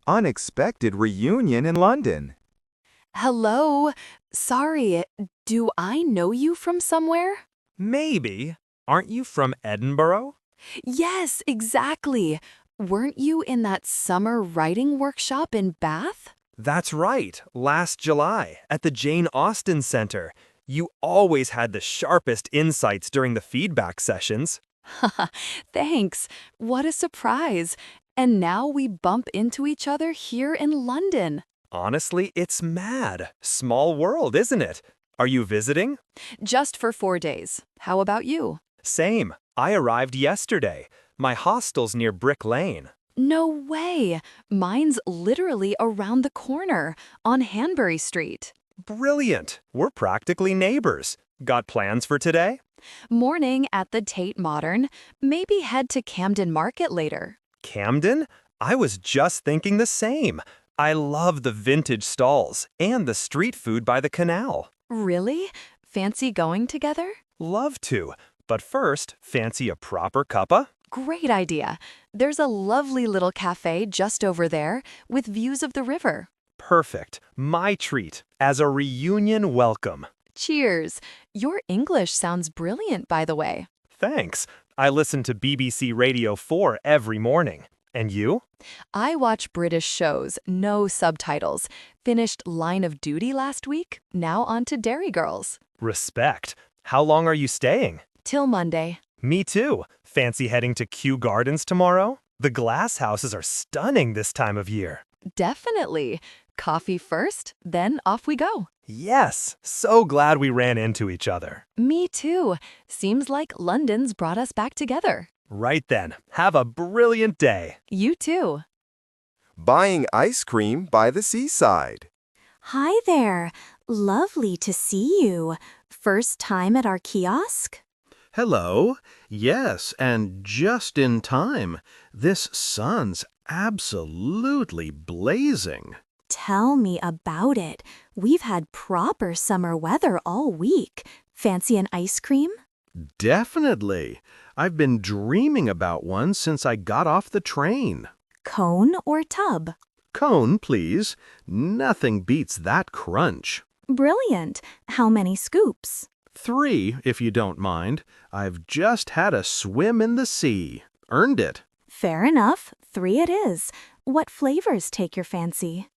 Unexpected reunion in London. Hello. Sorry, do I know you from somewhere? Maybe. Aren't you from Edinburgh? Yes, exactly. Weren't you in that summer writing workshop in Bath? That's right, last July, at the Jane Austen Center. You always had the sharpest insights during the feedback sessions. Haha, thanks. What a surprise. And now we bump into each other here in London. Honestly, it's mad. Small world, isn't it? Are you visiting? Just for 4 days. How about you? Same. I arrived yesterday. My hostel's near Brick Lane. No way. Mine's literally around the corner on Hanbury Street. Brilliant. We're practically neighbors. Got plans for today? Morning at the Tate Modern. Maybe head to Camden Market later. Camden? I was just thinking the same. I love the vintage stalls and the street food by the canal. Really? Fancy going together? Love to. But first, fancy a proper cuppa? Great idea. There's a lovely little cafe just over there with views of the river. Perfect. My treat. As a reunion welcome. Cheers. Your English sounds brilliant, by the way. Thanks. I listen to BBC Radio 4 every morning. And you? I watch British shows, no subtitles. Finished Line of Duty last week, now on to Dairy Girls. Respect. How long are you staying? Till Monday. Me too. Fancy heading to Kew Gardens tomorrow? The glass houses are stunning this time of year. Definitely. Coffee first, then off we go. Yes, so glad we ran into each other. Me too. Seems like London's brought us back together. Right then, have a brilliant day. You too. Buying ice cream by the seaside. Hi there. Lovely to see you. First time at our kiosk? Hello. Yes, and just in time. This sun's absolutely blazing. Tell me about it. We've had proper summer weather all week. Fancy an ice cream? Definitely. I've been dreaming about one since I got off the train. Cone or tub? Cone, please. Nothing beats that crunch. Brilliant. How many scoops? 3, if you don't mind. I've just had a swim in the sea. Earned it. Fair enough. 3 it is. What flavors take your fancy?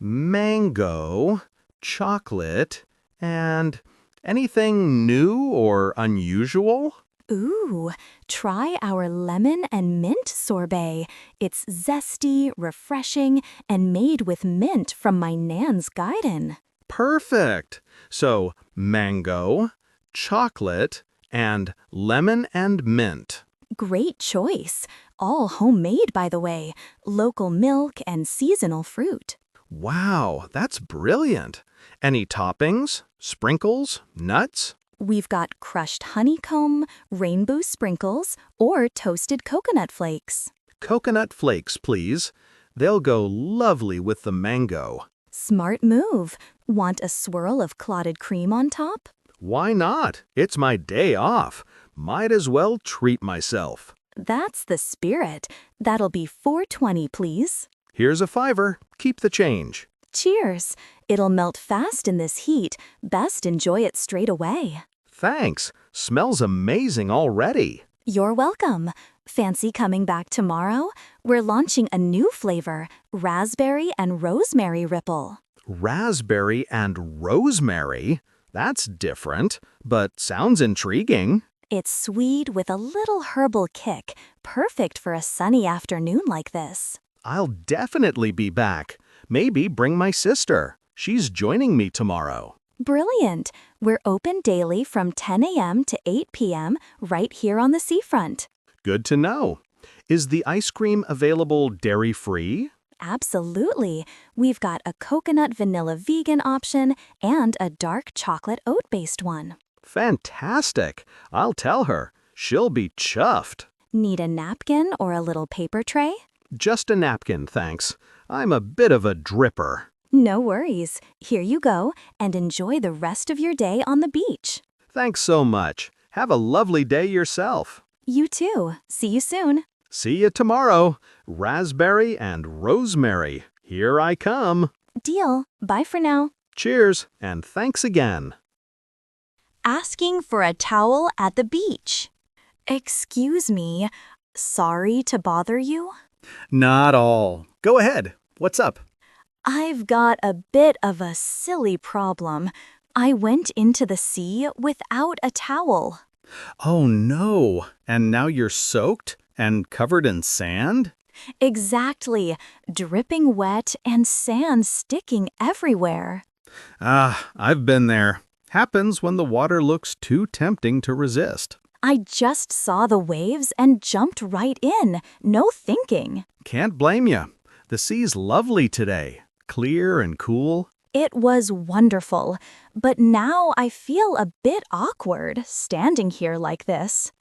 Mango, chocolate, and anything new or unusual? Ooh, try our lemon and mint sorbet. It's zesty, refreshing, and made with mint from my Nan's Guidon. Perfect. So, mango, chocolate, and lemon and mint. Great choice. All homemade, by the way. Local milk and seasonal fruit. Wow, that's brilliant. Any toppings, sprinkles, nuts? We've got crushed honeycomb, rainbow sprinkles, or toasted coconut flakes. Coconut flakes, please. They'll go lovely with the mango. Smart move. Want a swirl of clotted cream on top? Why not? It's my day off. Might as well treat myself. That's the spirit. That'll be $4.20, please. Here's a $5. Keep the change. Cheers. It'll melt fast in this heat. Best enjoy it straight away. Thanks. Smells amazing already. You're welcome. Fancy coming back tomorrow? We're launching a new flavor, raspberry and rosemary ripple. Raspberry and rosemary? That's different, but sounds intriguing. It's sweet with a little herbal kick, perfect for a sunny afternoon like this. I'll definitely be back. Maybe bring my sister. She's joining me tomorrow. Brilliant. We're open daily from 10 a.m. to 8 p.m. right here on the seafront. Good to know. Is the ice cream available dairy-free? Absolutely. We've got a coconut vanilla vegan option and a dark chocolate oat-based one. Fantastic. I'll tell her. She'll be chuffed. Need a napkin or a little paper tray? Just a napkin, thanks. I'm a bit of a dripper. No worries. Here you go, and enjoy the rest of your day on the beach. Thanks so much. Have a lovely day yourself. You too. See you soon. See you tomorrow. Raspberry and rosemary. Here I come. Deal. Bye for now. Cheers, and thanks again. Asking for a towel at the beach. Excuse me. Sorry to bother you? Not all. Go ahead. What's up? I've got a bit of a silly problem. I went into the sea without a towel. Oh no. And now you're soaked and covered in sand? Exactly. Dripping wet and sand sticking everywhere. Ah, I've been there. Happens when the water looks too tempting to resist. I just saw the waves and jumped right in. No thinking. Can't blame you. The sea's lovely today. Clear and cool. It was wonderful, but now I feel a bit awkward standing here like this.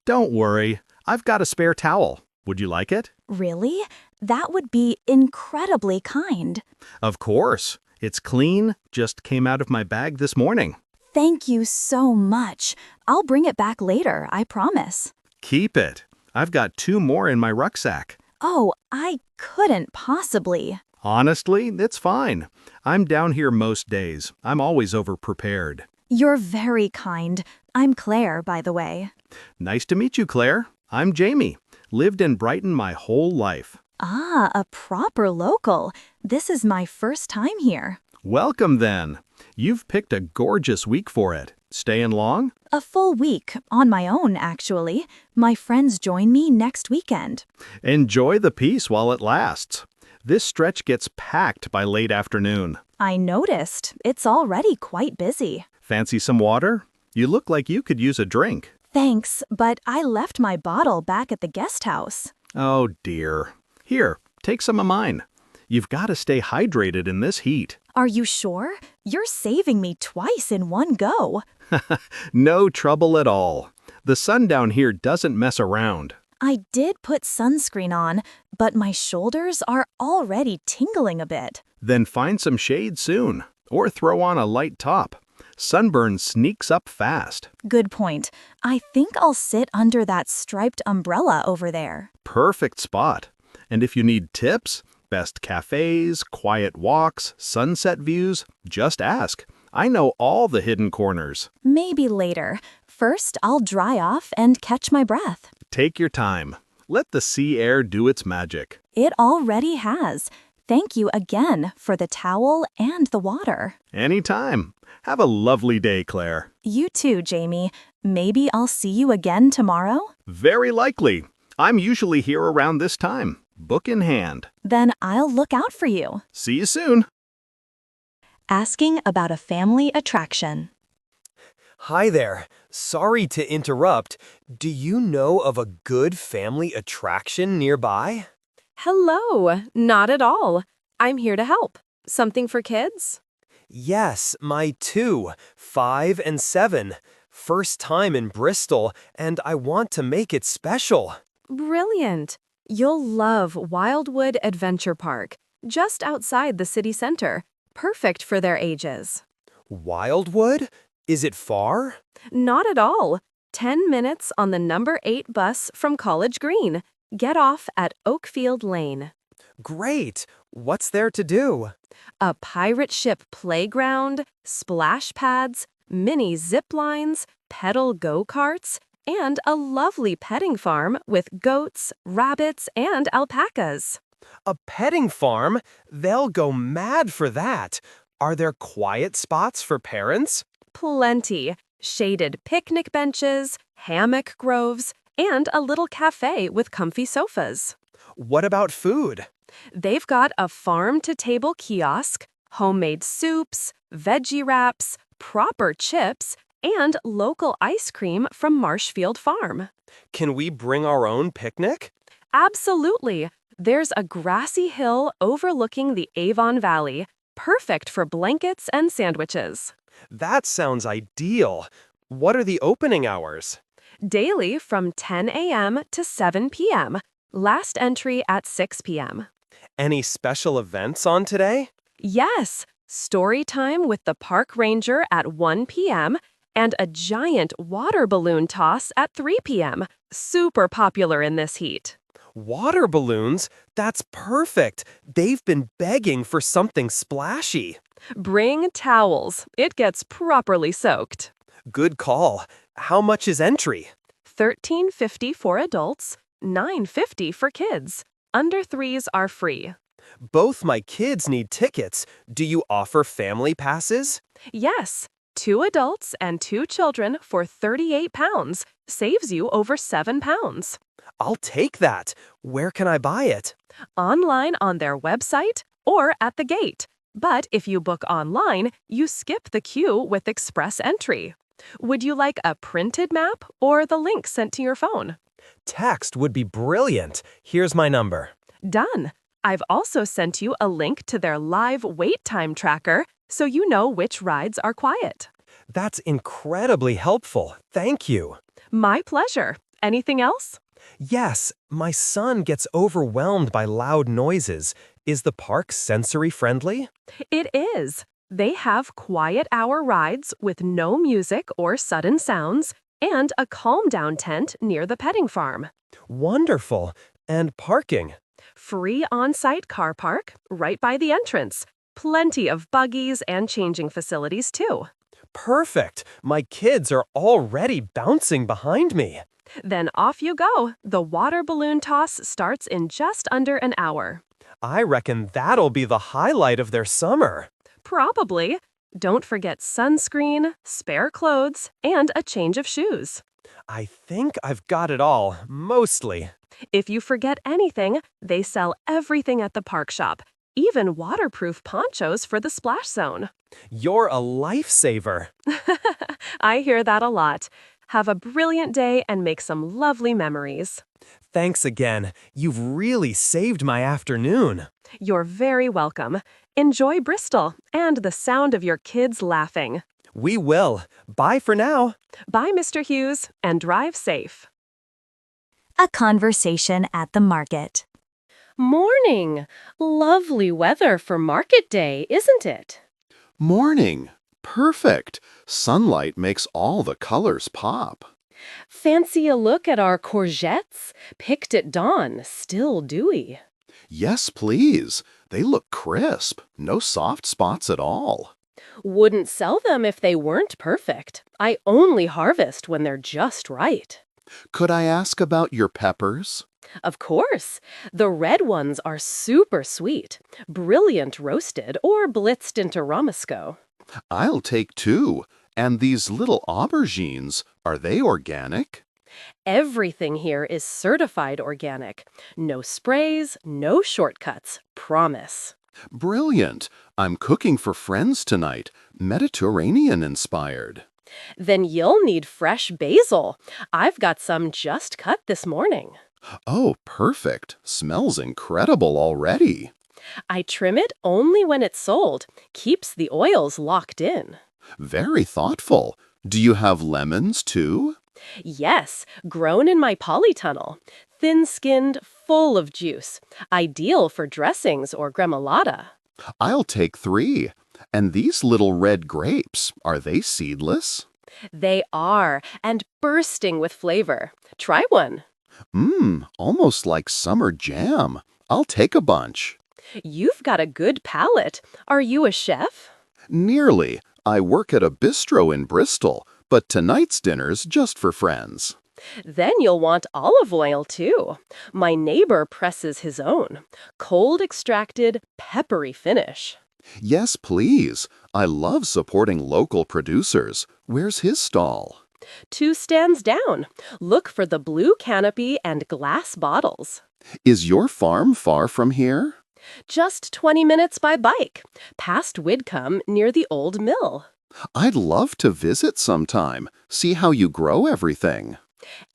Don't worry. I've got a spare towel. Would you like it? Really? That would be incredibly kind. Of course. It's clean. Just came out of my bag this morning. Thank you so much. I'll bring it back later, I promise. Keep it. I've got 2 more in my rucksack. Oh, I couldn't possibly. Honestly, it's fine. I'm down here most days. I'm always overprepared. You're very kind. I'm Claire, by the way. Nice to meet you, Claire. I'm Jamie. Lived in Brighton my whole life. Ah, a proper local. This is my first time here. Welcome, then. You've picked a gorgeous week for it. Staying long? A full week, on my own, actually. My friends join me next weekend. Enjoy the peace while it lasts. This stretch gets packed by late afternoon. I noticed. It's already quite busy. Fancy some water? You look like you could use a drink. Thanks, but I left my bottle back at the guest house. Oh, dear. Here, take some of mine. You've got to stay hydrated in this heat. Are you sure? You're saving me twice in one go. No trouble at all. The sun down here doesn't mess around. I did put sunscreen on, but my shoulders are already tingling a bit. Then find some shade soon, or throw on a light top. Sunburn sneaks up fast. Good point. I think I'll sit under that striped umbrella over there. Perfect spot. And if you need tips, best cafes, quiet walks, sunset views, just ask. I know all the hidden corners. Maybe later. First, I'll dry off and catch my breath. Take your time. Let the sea air do its magic. It already has. Thank you again for the towel and the water. Anytime. Have a lovely day, Claire. You too, Jamie. Maybe I'll see you again tomorrow? Very likely. I'm usually here around this time. Book in hand. Then I'll look out for you. See you soon. Asking about a family attraction. Hi there. Sorry to interrupt. Do you know of a good family attraction nearby? Hello, not at all. I'm here to help. Something for kids? Yes, my 2, 5 and 7. First time in Bristol, and I want to make it special. Brilliant. You'll love Wildwood Adventure Park, just outside the city center. Perfect for their ages. Wildwood? Is it far? Not at all. 10 minutes on the number 8 bus from College Green. Get off at Oakfield Lane. Great. What's there to do? A pirate ship playground, splash pads, mini zip lines, pedal go-karts, and a lovely petting farm with goats, rabbits, and alpacas. A petting farm? They'll go mad for that. Are there quiet spots for parents? Plenty. Shaded picnic benches, hammock groves, and a little cafe with comfy sofas. What about food? They've got a farm-to-table kiosk, homemade soups, veggie wraps, proper chips, and local ice cream from Marshfield Farm. Can we bring our own picnic? Absolutely. There's a grassy hill overlooking the Avon Valley, perfect for blankets and sandwiches. That sounds ideal. What are the opening hours? Daily from 10 a.m. to 7 p.m. Last entry at 6 p.m. Any special events on today? Yes, story time with the park ranger at 1 p.m. and a giant water balloon toss at 3 p.m. Super popular in this heat. Water balloons? That's perfect. They've been begging for something splashy. Bring towels. It gets properly soaked. Good call. How much is entry? $13.50 for adults, $9.50 for kids. Under threes are free. Both my kids need tickets. Do you offer family passes? Yes, 2 adults and 2 children for £38 saves you over £7. I'll take that. Where can I buy it? Online on their website or at the gate. But if you book online, you skip the queue with express entry. Would you like a printed map or the link sent to your phone? Text would be brilliant. Here's my number. Done. I've also sent you a link to their live wait time tracker so you know which rides are quiet. That's incredibly helpful. Thank you. My pleasure. Anything else? Yes, my son gets overwhelmed by loud noises. Is the park sensory friendly? It is. They have quiet hour rides with no music or sudden sounds and a calm down tent near the petting farm. Wonderful. And parking? Free on-site car park right by the entrance. Plenty of buggies and changing facilities too. Perfect. My kids are already bouncing behind me. Then off you go. The water balloon toss starts in just under an hour. I reckon that'll be the highlight of their summer. Probably. Don't forget sunscreen, spare clothes, and a change of shoes. I think I've got it all, mostly. If you forget anything, they sell everything at the park shop, even waterproof ponchos for the splash zone. You're a lifesaver. I hear that a lot. Have a brilliant day and make some lovely memories. Thanks again. You've really saved my afternoon. You're very welcome. Enjoy Bristol and the sound of your kids laughing. We will. Bye for now. Bye, Mr. Hughes, and drive safe. A conversation at the market. Morning. Lovely weather for market day, isn't it? Morning. Perfect. Sunlight makes all the colors pop. Fancy a look at our courgettes, picked at dawn, still dewy. Yes, please. They look crisp. No soft spots at all. Wouldn't sell them if they weren't perfect. I only harvest when they're just right. Could I ask about your peppers? Of course. The red ones are super sweet, brilliant roasted or blitzed into Romasco. I'll take 2. And these little aubergines, are they organic? Everything here is certified organic. No sprays, no shortcuts. Promise. Brilliant. I'm cooking for friends tonight, Mediterranean inspired. Then you'll need fresh basil. I've got some just cut this morning. Oh, perfect. Smells incredible already. I trim it only when it's sold. Keeps the oils locked in. Very thoughtful. Do you have lemons too? Yes, grown in my polytunnel. Thin-skinned, full of juice. Ideal for dressings or gremolata. I'll take 3. And these little red grapes, are they seedless? They are, and bursting with flavor. Try one. Almost like summer jam. I'll take a bunch. You've got a good palate. Are you a chef? Nearly. I work at a bistro in Bristol, but tonight's dinner's just for friends. Then you'll want olive oil, too. My neighbor presses his own. Cold extracted, peppery finish. Yes, please. I love supporting local producers. Where's his stall? 2 stands down. Look for the blue canopy and glass bottles. Is your farm far from here? Just 20 minutes by bike, past Widcombe near the old mill. I'd love to visit sometime, see how you grow everything.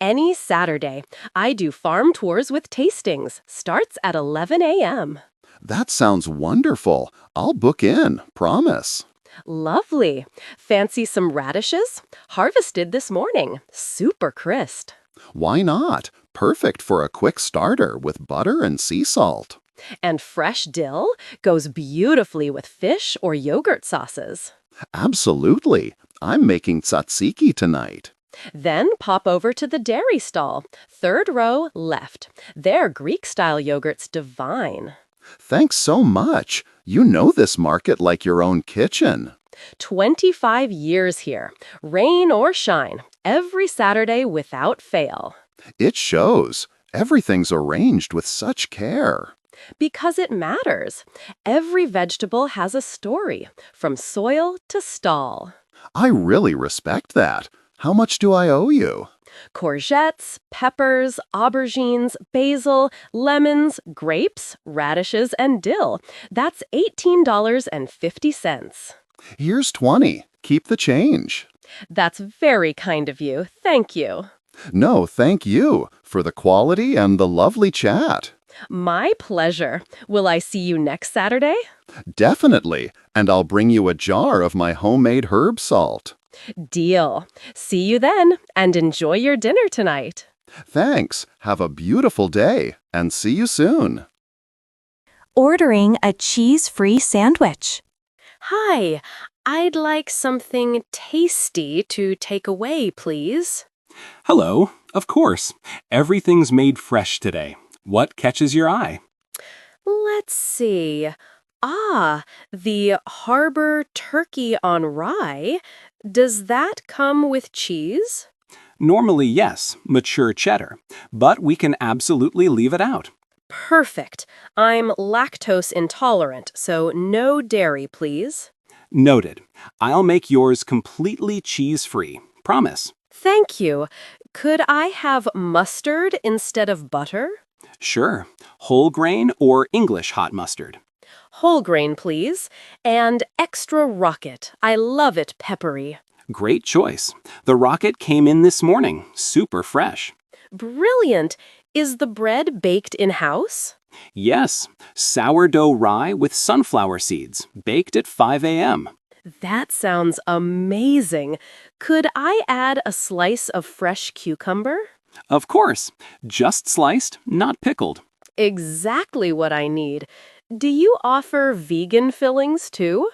Any Saturday, I do farm tours with tastings. Starts at 11 a.m. That sounds wonderful. I'll book in, promise. Lovely. Fancy some radishes? Harvested this morning. Super crisp. Why not? Perfect for a quick starter with butter and sea salt. And fresh dill goes beautifully with fish or yogurt sauces. Absolutely. I'm making tzatziki tonight. Then pop over to the dairy stall. Third row left. Their Greek-style yogurt's divine. Thanks so much. You know this market like your own kitchen. 25 years here. Rain or shine. Every Saturday without fail. It shows. Everything's arranged with such care. Because it matters. Every vegetable has a story, from soil to stall. I really respect that. How much do I owe you? Courgettes, peppers, aubergines, basil, lemons, grapes, radishes, and dill. That's $18.50. Here's 20. Keep the change. That's very kind of you. Thank you. No, thank you for the quality and the lovely chat. My pleasure. Will I see you next Saturday? Definitely. And I'll bring you a jar of my homemade herb salt. Deal. See you then, and enjoy your dinner tonight. Thanks. Have a beautiful day, and see you soon. Ordering a cheese-free sandwich. Hi, I'd like something tasty to take away, please. Hello, of course. Everything's made fresh today. What catches your eye? Let's see. The Harbor Turkey on Rye. Does that come with cheese? Normally, yes, mature cheddar, but we can absolutely leave it out. Perfect. I'm lactose intolerant, so no dairy, please. Noted. I'll make yours completely cheese-free. Promise. Thank you. Could I have mustard instead of butter? Sure. Whole grain or English hot mustard? Whole grain, please. And extra rocket. I love it peppery. Great choice. The rocket came in this morning, super fresh. Brilliant. Is the bread baked in-house? Yes, sourdough rye with sunflower seeds, baked at 5 a.m. That sounds amazing. Could I add a slice of fresh cucumber? Of course, just sliced, not pickled. Exactly what I need. Do you offer vegan fillings too?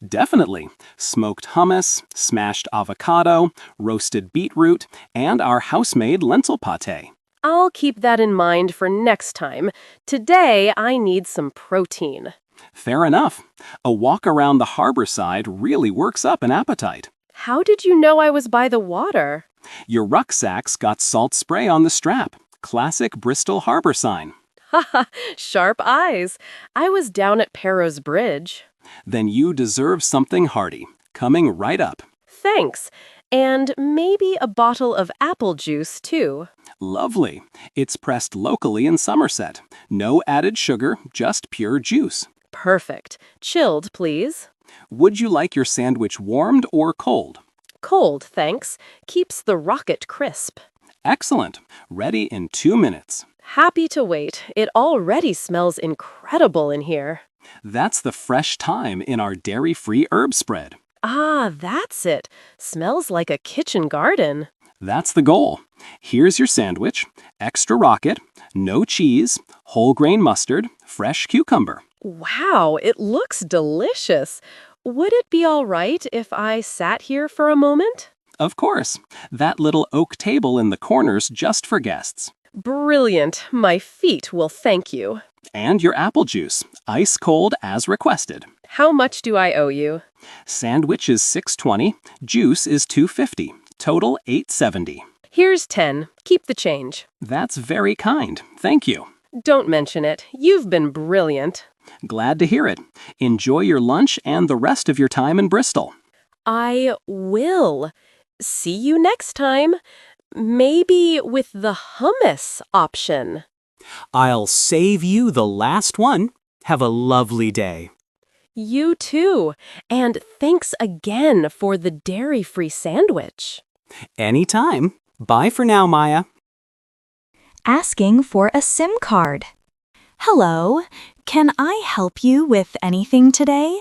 Definitely. Smoked hummus, smashed avocado, roasted beetroot, and our house-made lentil pate. I'll keep that in mind for next time. Today, I need some protein. Fair enough. A walk around the harbor side really works up an appetite. How did you know I was by the water? Your rucksack's got salt spray on the strap. Classic Bristol Harbor sign. Haha, sharp eyes. I was down at Perros Bridge. Then you deserve something hearty. Coming right up. Thanks. And maybe a bottle of apple juice, too. Lovely. It's pressed locally in Somerset. No added sugar, just pure juice. Perfect. Chilled, please. Would you like your sandwich warmed or cold? Cold, thanks. Keeps the rocket crisp. Excellent. Ready in 2 minutes. Happy to wait. It already smells incredible in here. That's the fresh thyme in our dairy-free herb spread. Ah, that's it. Smells like a kitchen garden. That's the goal. Here's your sandwich. Extra rocket, no cheese, whole grain mustard, fresh cucumber. Wow, it looks delicious. Would it be all right if I sat here for a moment? Of course. That little oak table in the corner's just for guests. Brilliant. My feet will thank you. And your apple juice, ice cold as requested. How much do I owe you? Sandwich is $6.20, juice is $2.50, total $8.70. Here's 10. Keep the change. That's very kind. Thank you. Don't mention it. You've been brilliant. Glad to hear it. Enjoy your lunch and the rest of your time in Bristol. I will. See you next time. Maybe with the hummus option. I'll save you the last one. Have a lovely day. You too. And thanks again for the dairy-free sandwich. Anytime. Bye for now, Maya. Asking for a SIM card. Hello, can I help you with anything today?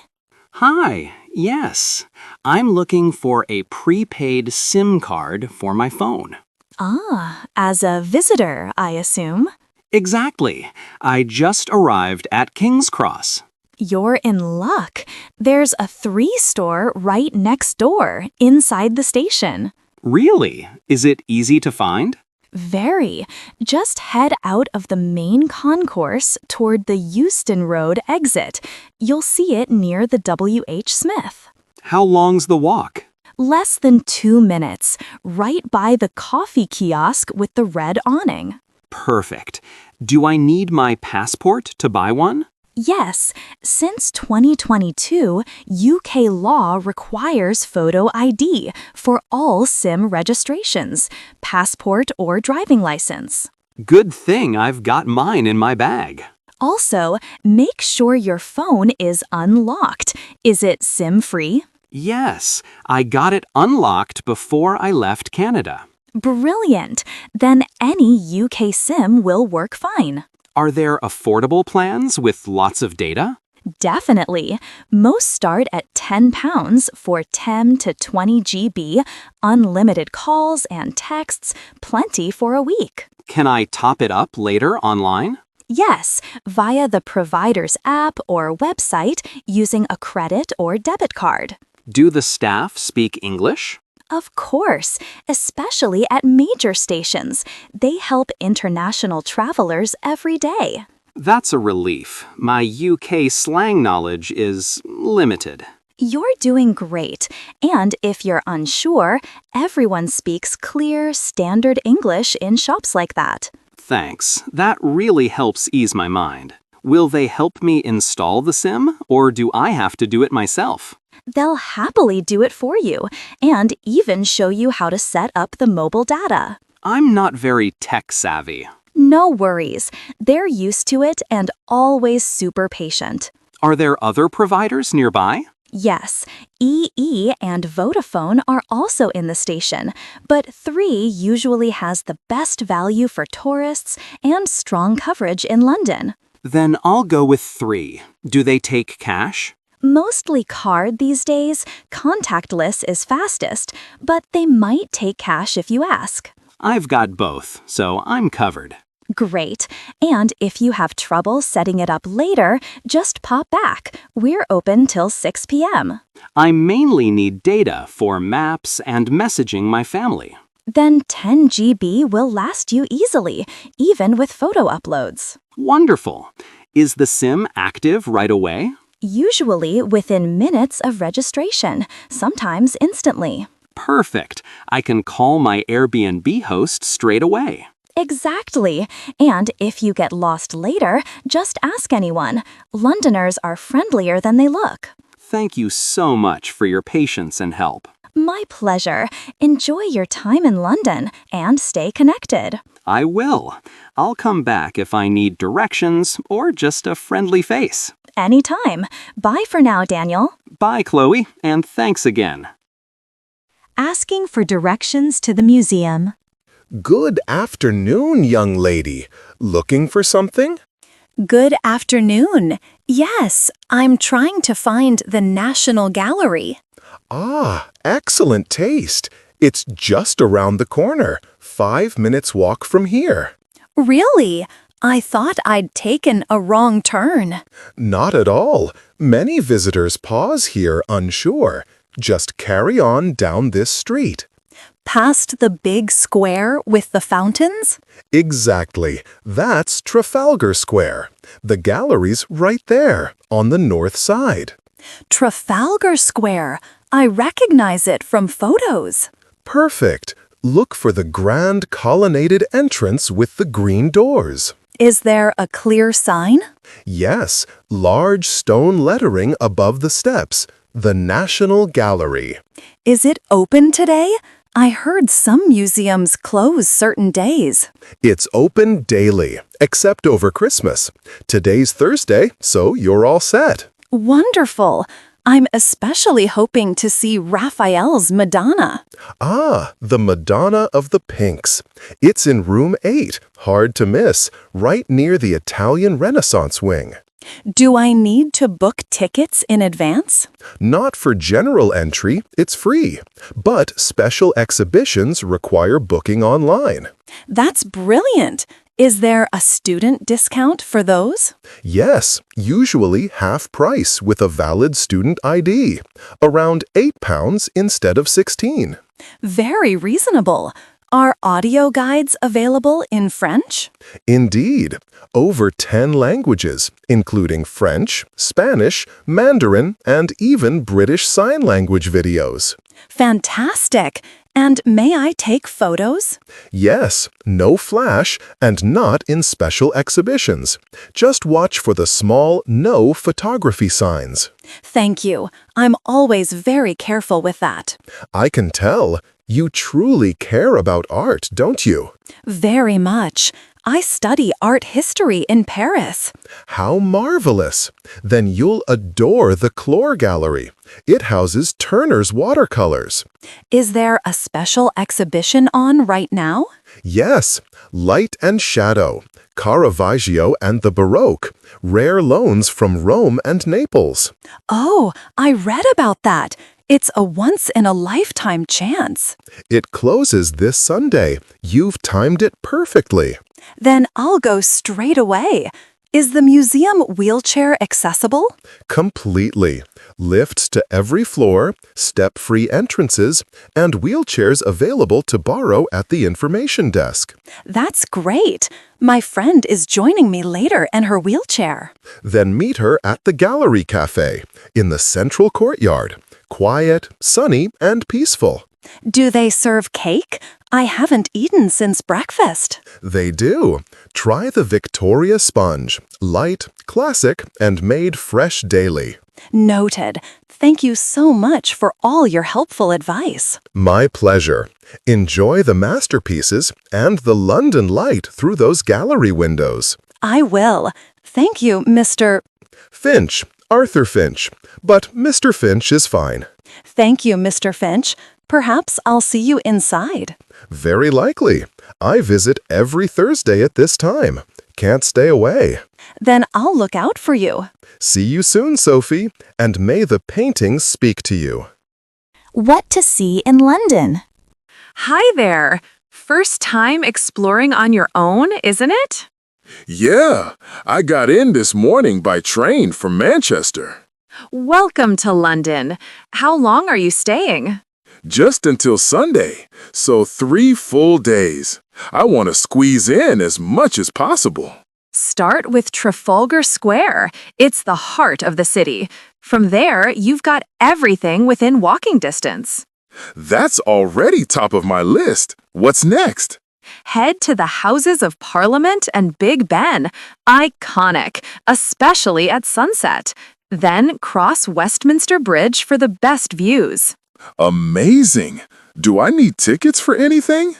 Hi, yes. I'm looking for a prepaid SIM card for my phone. Ah, as a visitor, I assume. Exactly. I just arrived at King's Cross. You're in luck. There's a 3 store right next door, inside the station. Really? Is it easy to find? Very. Just head out of the main concourse toward the Euston Road exit. You'll see it near the W.H. Smith. How long's the walk? Less than 2 minutes, right by the coffee kiosk with the red awning. Perfect. Do I need my passport to buy one? Yes, since 2022, UK law requires photo ID for all SIM registrations, passport or driving license. Good thing I've got mine in my bag. Also, make sure your phone is unlocked. Is it SIM-free? Yes, I got it unlocked before I left Canada. Brilliant! Then any UK SIM will work fine. Are there affordable plans with lots of data? Definitely. Most start at £10 for 10 to 20 GB, unlimited calls and texts, plenty for a week. Can I top it up later online? Yes, via the provider's app or website using a credit or debit card. Do the staff speak English? Of course, especially at major stations. They help international travelers every day. That's a relief. My UK slang knowledge is limited. You're doing great. And if you're unsure, everyone speaks clear, standard English in shops like that. Thanks. That really helps ease my mind. Will they help me install the SIM, or do I have to do it myself? They'll happily do it for you and even show you how to set up the mobile data. I'm not very tech savvy. No worries. They're used to it and always super patient. Are there other providers nearby? Yes, EE and Vodafone are also in the station, but 3 usually has the best value for tourists and strong coverage in London. Then I'll go with 3. Do they take cash? Mostly card these days, contactless is fastest, but they might take cash if you ask. I've got both, so I'm covered. Great. And if you have trouble setting it up later, just pop back. We're open till 6 p.m. I mainly need data for maps and messaging my family. Then 10 GB will last you easily, even with photo uploads. Wonderful. Is the SIM active right away? Usually within minutes of registration, sometimes instantly. Perfect. I can call my Airbnb host straight away. Exactly. And if you get lost later, just ask anyone. Londoners are friendlier than they look. Thank you so much for your patience and help. My pleasure. Enjoy your time in London and stay connected. I will. I'll come back if I need directions or just a friendly face. Anytime. Bye for now, Daniel. Bye, Chloe, and thanks again. Asking for directions to the museum. Good afternoon, young lady. Looking for something? Good afternoon. Yes, I'm trying to find the National Gallery. Ah, excellent taste. It's just around the corner, 5 minutes walk from here. Really? I thought I'd taken a wrong turn. Not at all. Many visitors pause here unsure. Just carry on down this street. Past the big square with the fountains? Exactly. That's Trafalgar Square. The gallery's right there, on the north side. Trafalgar Square. I recognize it from photos. Perfect. Look for the grand colonnaded entrance with the green doors. Is there a clear sign? Yes, large stone lettering above the steps. The National Gallery. Is it open today? I heard some museums close certain days. It's open daily, except over Christmas. Today's Thursday, so you're all set. Wonderful. I'm especially hoping to see Raphael's Madonna. Ah, the Madonna of the Pinks. It's in room 8, hard to miss, right near the Italian Renaissance wing. Do I need to book tickets in advance? Not for general entry, it's free. But special exhibitions require booking online. That's brilliant. Is there a student discount for those? Yes, usually half price with a valid student ID. Around £8 instead of 16. Very reasonable. Are audio guides available in French? Indeed, over 10 languages, including French, Spanish, Mandarin, and even British Sign Language videos. Fantastic. And may I take photos? Yes, no flash and not in special exhibitions. Just watch for the small no photography signs. Thank you. I'm always very careful with that. I can tell. You truly care about art, don't you? Very much. I study art history in Paris. How marvelous! Then you'll adore the Clore Gallery. It houses Turner's watercolors. Is there a special exhibition on right now? Yes, Light and Shadow, Caravaggio and the Baroque, rare loans from Rome and Naples. Oh, I read about that. It's a once-in-a-lifetime chance. It closes this Sunday. You've timed it perfectly. Then I'll go straight away. Is the museum wheelchair accessible? Completely. Lifts to every floor, step-free entrances, and wheelchairs available to borrow at the information desk. That's great. My friend is joining me later in her wheelchair. Then meet her at the Gallery Cafe in the central courtyard. Quiet, sunny, and peaceful. Do they serve cake? I haven't eaten since breakfast. They do. Try the Victoria sponge. Light, classic, and made fresh daily. Noted. Thank you so much for all your helpful advice. My pleasure. Enjoy the masterpieces and the London light through those gallery windows. I will. Thank you, Mr. Finch, Arthur Finch. But Mr. Finch is fine. Thank you, Mr. Finch. Perhaps I'll see you inside. Very likely. I visit every Thursday at this time. Can't stay away. Then I'll look out for you. See you soon, Sophie, and may the paintings speak to you. What to see in London? Hi there. First time exploring on your own, isn't it? Yeah, I got in this morning by train from Manchester. Welcome to London. How long are you staying? Just until Sunday, so 3 full days. I want to squeeze in as much as possible. Start with Trafalgar Square. It's the heart of the city. From there, you've got everything within walking distance. That's already top of my list. What's next? Head to the Houses of Parliament and Big Ben. Iconic, especially at sunset. Then cross Westminster Bridge for the best views. Amazing. Do I need tickets for anything?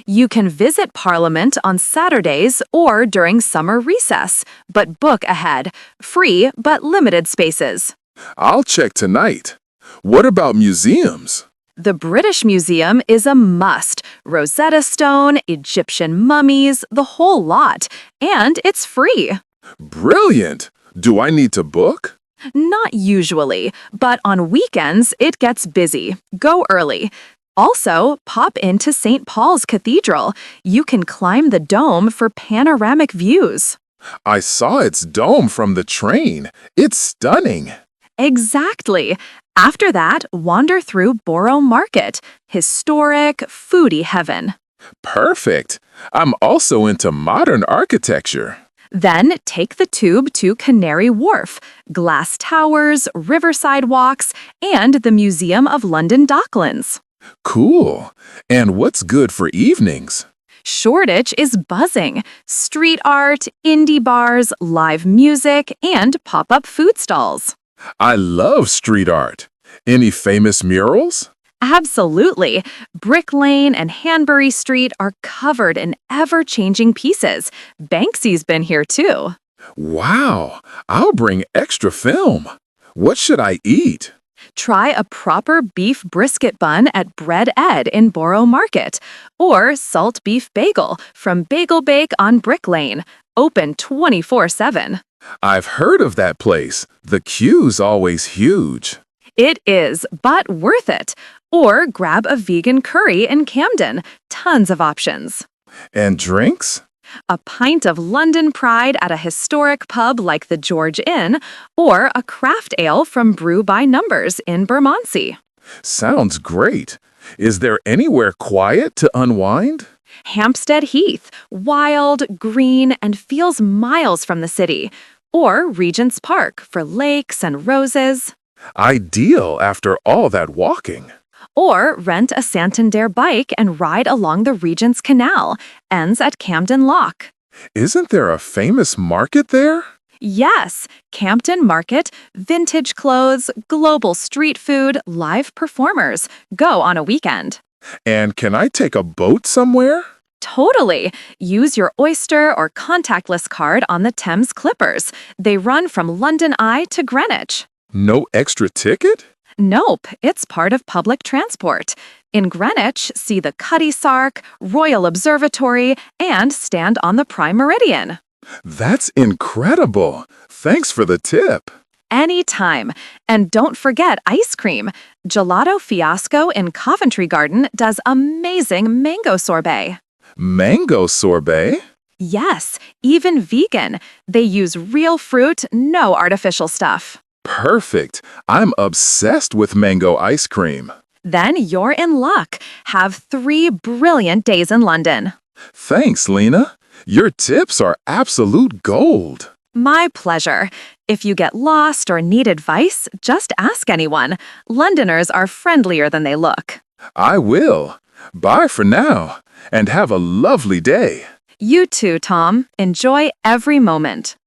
You can visit Parliament on Saturdays or during summer recess, but book ahead. Free but limited spaces. I'll check tonight. What about museums? The British Museum is a must. Rosetta Stone, Egyptian mummies, the whole lot. And it's free. Brilliant. Do I need to book? Not usually, but on weekends it gets busy. Go early. Also, pop into St. Paul's Cathedral. You can climb the dome for panoramic views. I saw its dome from the train. It's stunning. Exactly. After that, wander through Borough Market. Historic, foodie heaven. Perfect. I'm also into modern architecture. Then take the tube to Canary Wharf, glass towers, riverside walks, and the Museum of London Docklands. Cool. And what's good for evenings? Shoreditch is buzzing. Street art, indie bars, live music, and pop-up food stalls. I love street art. Any famous murals? Absolutely. Brick Lane and Hanbury Street are covered in ever-changing pieces. Banksy's been here too. Wow, I'll bring extra film. What should I eat? Try a proper beef brisket bun at Bread Ed in Borough Market, or salt beef bagel from Bagel Bake on Brick Lane, open 24/7. I've heard of that place. The queue's always huge. It is, but worth it. Or grab a vegan curry in Camden. Tons of options. And drinks? a pint of London pride at a historic pub like the George Inn, or a craft ale from Brew by Numbers in Bermondsey. Sounds great. Is there anywhere quiet to unwind? Hampstead Heath, wild, green, and feels miles from the city. Or Regent's Park for lakes and roses. Ideal after all that walking. Or rent a Santander bike and ride along the Regent's Canal, ends at Camden Lock. Isn't there a famous market there? Yes, Campden Market, vintage clothes, global street food, live performers. Go on a weekend. And can I take a boat somewhere? Totally. Use your Oyster or contactless card on the Thames Clippers. They run from London Eye to Greenwich. No extra ticket? Nope, it's part of public transport. In Greenwich, see the Cutty Sark, Royal Observatory, and stand on the Prime Meridian. That's incredible. Thanks for the tip. Anytime. And don't forget ice cream. Gelato Fiasco in Coventry Garden does amazing mango sorbet. Mango sorbet? Yes, even vegan. They use real fruit, no artificial stuff. Perfect. I'm obsessed with mango ice cream. Then you're in luck. Have 3 brilliant days in London. Thanks, Lena. Your tips are absolute gold. My pleasure. If you get lost or need advice, just ask anyone. Londoners are friendlier than they look. I will. Bye for now, and have a lovely day. You too, Tom. Enjoy every moment.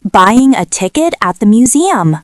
Buying a ticket at the museum.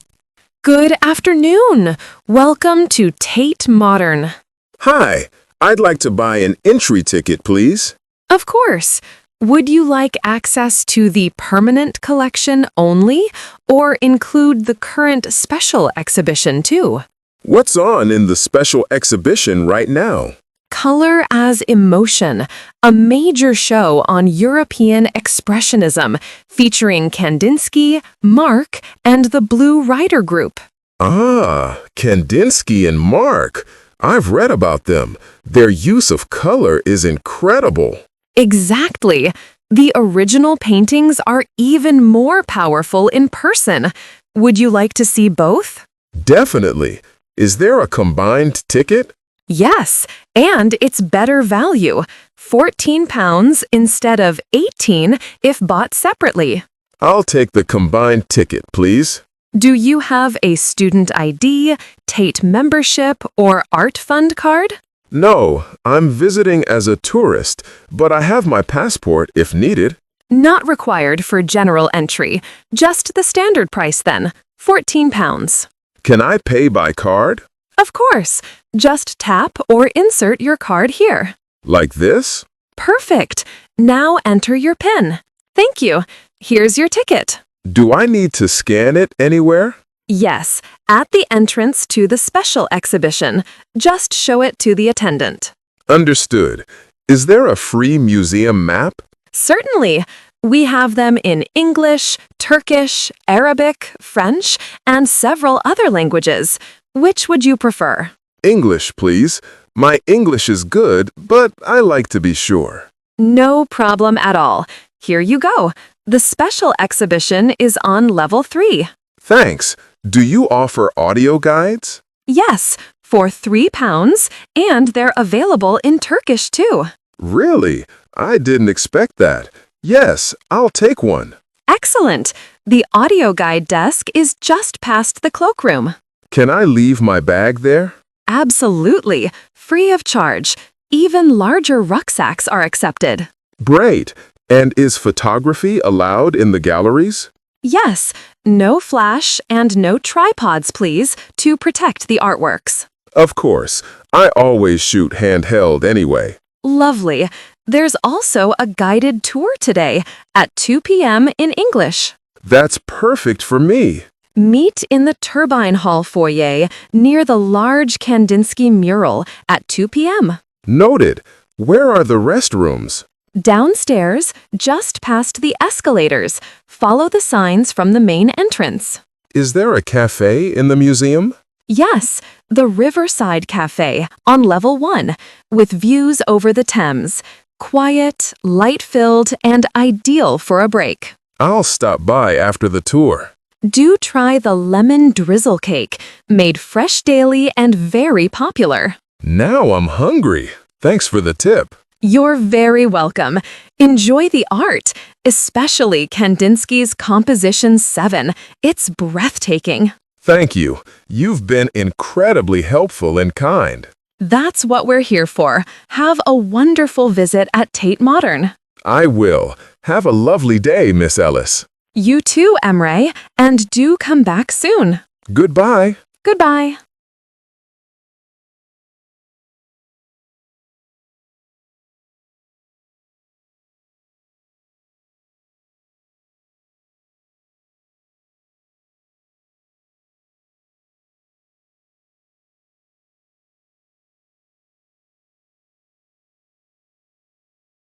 Good afternoon. Welcome to Tate Modern. Hi, I'd like to buy an entry ticket, please. Of course. Would you like access to the permanent collection only, or include the current special exhibition too? What's on in the special exhibition right now? Color as Emotion, a major show on European Expressionism, featuring Kandinsky, Mark, and the Blue Rider Group. Ah, Kandinsky and Mark. I've read about them. Their use of color is incredible. Exactly. The original paintings are even more powerful in person. Would you like to see both? Definitely. Is there a combined ticket? Yes, and it's better value. £14 instead of $18 if bought separately. I'll take the combined ticket, please. Do you have a student ID, Tate membership, or art fund card? No, I'm visiting as a tourist, but I have my passport if needed. Not required for general entry. Just the standard price then, £14. Can I pay by card? Of course. Just tap or insert your card here. Like this? Perfect. Now enter your PIN. Thank you. Here's your ticket. Do I need to scan it anywhere? Yes, at the entrance to the special exhibition. Just show it to the attendant. Understood. Is there a free museum map? Certainly. We have them in English, Turkish, Arabic, French, and several other languages. Which would you prefer? English, please. My English is good, but I like to be sure. No problem at all. Here you go. The special exhibition is on level 3. Thanks. Do you offer audio guides? Yes, for £3, and they're available in Turkish too. Really? I didn't expect that. Yes, I'll take one. Excellent. The audio guide desk is just past the cloakroom. Can I leave my bag there? Absolutely. Free of charge. Even larger rucksacks are accepted. Great. And is photography allowed in the galleries? Yes. No flash and no tripods, please, to protect the artworks. Of course. I always shoot handheld anyway. Lovely. There's also a guided tour today at 2 p.m. in English. That's perfect for me. Meet in the Turbine Hall foyer near the large Kandinsky mural at 2 p.m. Noted. Where are the restrooms? Downstairs, just past the escalators. Follow the signs from the main entrance. Is there a cafe in the museum? Yes, the Riverside Cafe on level 1, with views over the Thames. Quiet, light-filled, and ideal for a break. I'll stop by after the tour. Do try the lemon drizzle cake, made fresh daily and very popular. Now I'm hungry. Thanks for the tip. You're very welcome. Enjoy the art, especially Kandinsky's Composition 7. It's breathtaking. Thank you. You've been incredibly helpful and kind. That's what we're here for. Have a wonderful visit at Tate Modern. I will. Have a lovely day, Miss Ellis. You too, Emre, and do come back soon. Goodbye. Goodbye.